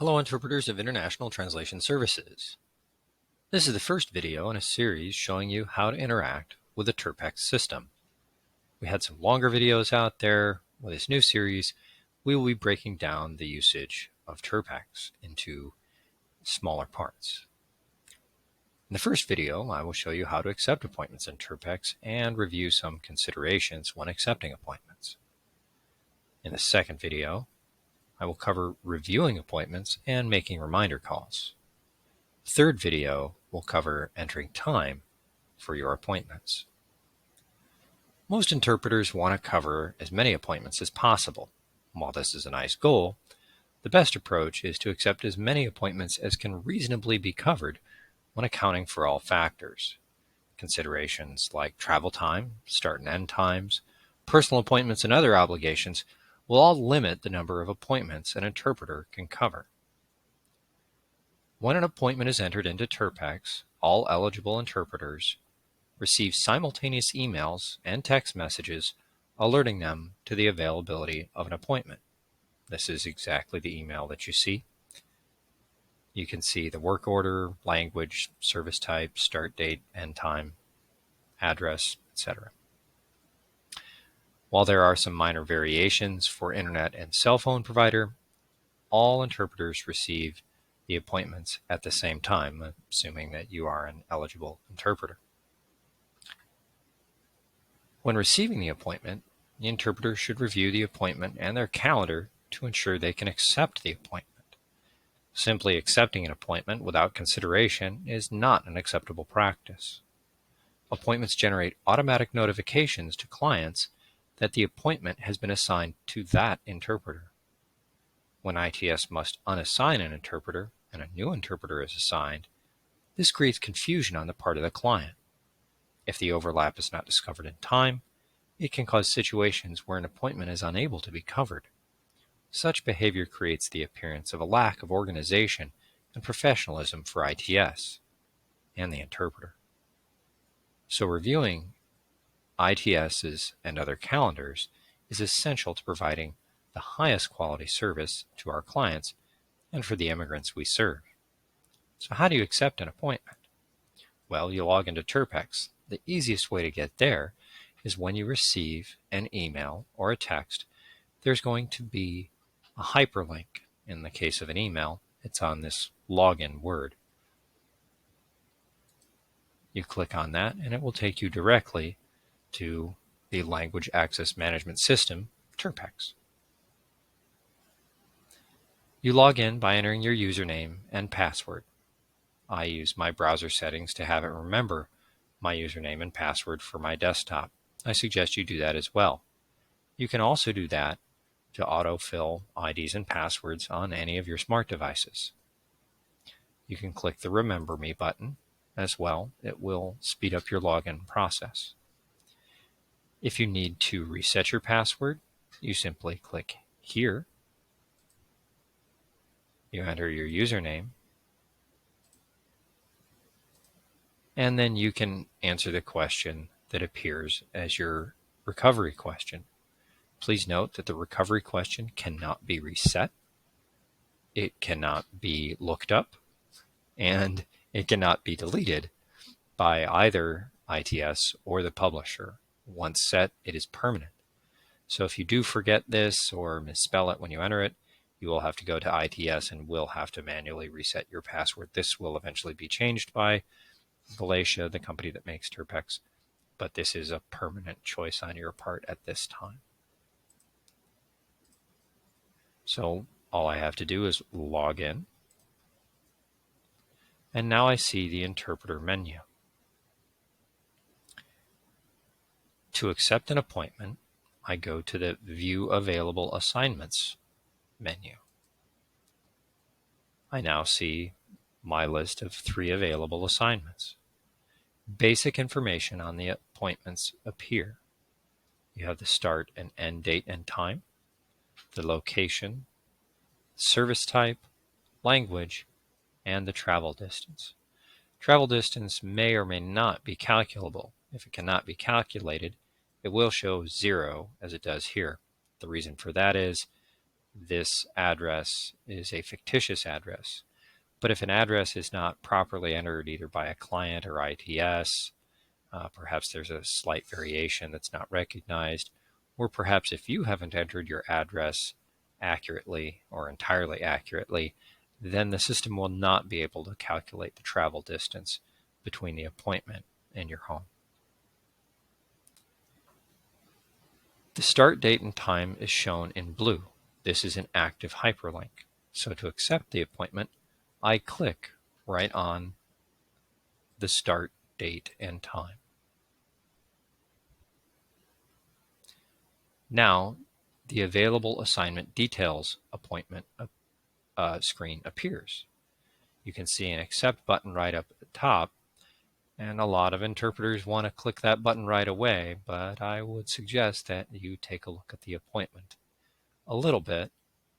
Hello, interpreters of International Translation Services. This is the first video in a series showing you how to interact with the TerpX system. We had some longer videos out there. With this new series, we will be breaking down the usage of TerpX into smaller parts. In the first video, I will show you how to accept appointments in TerpX and review some considerations when accepting appointments. In the second video, I will cover reviewing appointments and making reminder calls. The third video will cover entering time for your appointments. Most interpreters want to cover as many appointments as possible. While this is a nice goal, the best approach is to accept as many appointments as can reasonably be covered when accounting for all factors. Considerations like travel time, start and end times, personal appointments, and other obligations will all limit the number of appointments an interpreter can cover. When an appointment is entered into TerpX, all eligible interpreters receive simultaneous emails and text messages alerting them to the availability of an appointment. This is exactly the email that you see. You can see the work order, language, service type, start date, end time, address, etc. While there are some minor variations for internet and cell phone provider, all interpreters receive the appointments at the same time, assuming that you are an eligible interpreter. When receiving the appointment, the interpreter should review the appointment and their calendar to ensure they can accept the appointment. Simply accepting an appointment without consideration is not an acceptable practice. Appointments generate automatic notifications to clients that the appointment has been assigned to that interpreter. When ITS must unassign an interpreter and a new interpreter is assigned, this creates confusion on the part of the client. If the overlap is not discovered in time, it can cause situations where an appointment is unable to be covered. Such behavior creates the appearance of a lack of organization and professionalism for ITS and the interpreter. So reviewing ITSs and other calendars is essential to providing the highest quality service to our clients and for the immigrants we serve. So how do you accept an appointment? Well, you log into TerpX. The easiest way to get there is when you receive an email or a text, there's going to be a hyperlink. In the case of an email, it's on this login word. You click on that and it will take you directly to the Language Access Management System, TerpX. You log in by entering your username and password. I use my browser settings to have it remember my username and password for my desktop. I suggest you do that as well. You can also do that to autofill IDs and passwords on any of your smart devices. You can click the Remember Me button as well. It will speed up your login process. If you need to reset your password, you simply click here. You enter your username, and then you can answer the question that appears as your recovery question. Please note that the recovery question cannot be reset, it cannot be looked up, and it cannot be deleted by either ITS or the publisher. Once set, it is permanent. So if you do forget this or misspell it when you enter it, you will have to go to ITS and will have to manually reset your password. This will eventually be changed by Galatia, the company that makes TerpX, but this is a permanent choice on your part at this time. So all I have to do is log in, and now I see the interpreter menu. To accept an appointment, I go to the View Available Assignments menu. I now see my list of 3 available assignments. Basic information on the appointments appear. You have the start and end date and time, the location, service type, language, and the travel distance. Travel distance may or may not be calculable. If it cannot be calculated, it will show 0 as it does here. The reason for that is this address is a fictitious address. But if an address is not properly entered either by a client or ITS, perhaps there's a slight variation that's not recognized, or perhaps if you haven't entered your address accurately or entirely accurately, then the system will not be able to calculate the travel distance between the appointment and your home. The start date and time is shown in blue. This is an active hyperlink. So to accept the appointment, I click right on the start date and time. Now, the available assignment details appointment screen appears. You can see an accept button right up at the top, and a lot of interpreters want to click that button right away, but I would suggest that you take a look at the appointment a little bit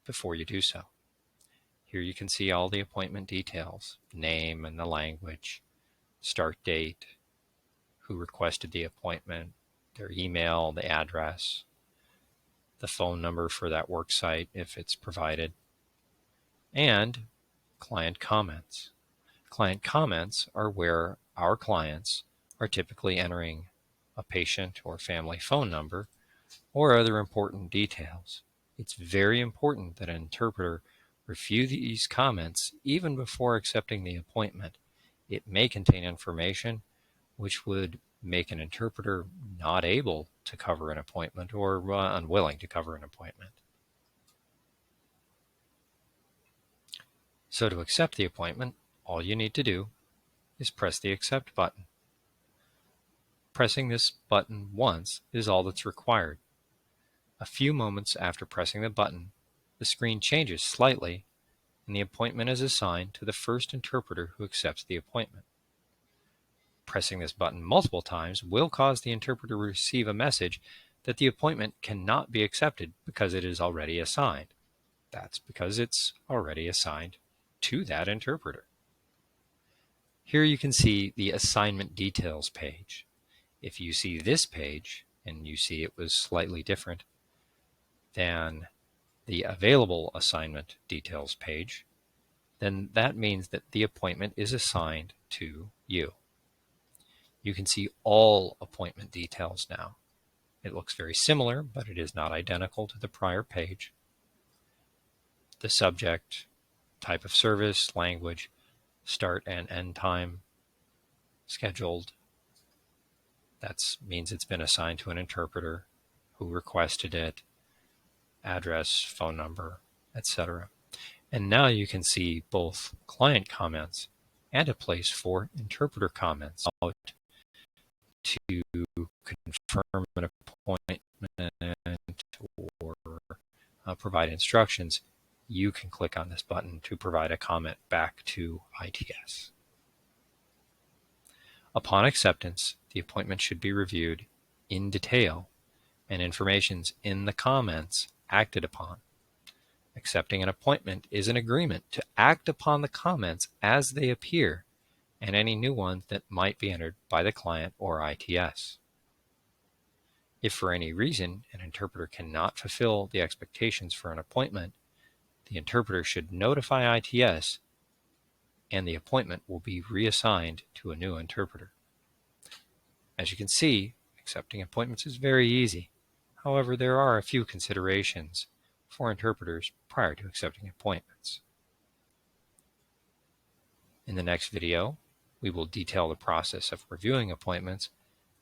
before you do so. Here you can see all the appointment details, name and the language, start date, who requested the appointment, their email, the address, the phone number for that work site if it's provided, and client comments. Client comments are where our clients are typically entering a patient or family phone number or other important details. It's very important that an interpreter review these comments even before accepting the appointment. It may contain information which would make an interpreter not able to cover an appointment or unwilling to cover an appointment. So to accept the appointment, all you need to do is press the accept button. Pressing this button once is all that's required. A few moments after pressing the button, the screen changes slightly and the appointment is assigned to the first interpreter who accepts the appointment. Pressing this button multiple times will cause the interpreter to receive a message that the appointment cannot be accepted because it is already assigned. That's because it's already assigned to that interpreter. Here you can see the assignment details page. If you see this page and you see it was slightly different than the available assignment details page, then that means that the appointment is assigned to you. You can see all appointment details now. It looks very similar, but it is not identical to the prior page. The subject, type of service, language, start and end time, scheduled. That means it's been assigned to an interpreter, who requested it, address, phone number, etc. And now you can see both client comments and a place for interpreter comments to confirm an appointment or provide instructions. You can click on this button to provide a comment back to ITS. Upon acceptance, the appointment should be reviewed in detail and information's in the comments acted upon. Accepting an appointment is an agreement to act upon the comments as they appear and any new ones that might be entered by the client or ITS. If for any reason an interpreter cannot fulfill the expectations for an appointment, the interpreter should notify ITS and the appointment will be reassigned to a new interpreter. As you can see, accepting appointments is very easy. However, there are a few considerations for interpreters prior to accepting appointments. In the next video, we will detail the process of reviewing appointments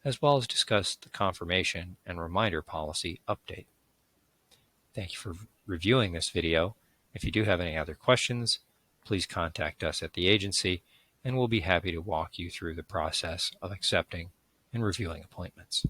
as well as discuss the confirmation and reminder policy update. Thank you for reviewing this video. If you do have any other questions, please contact us at the agency and we'll be happy to walk you through the process of accepting and reviewing appointments.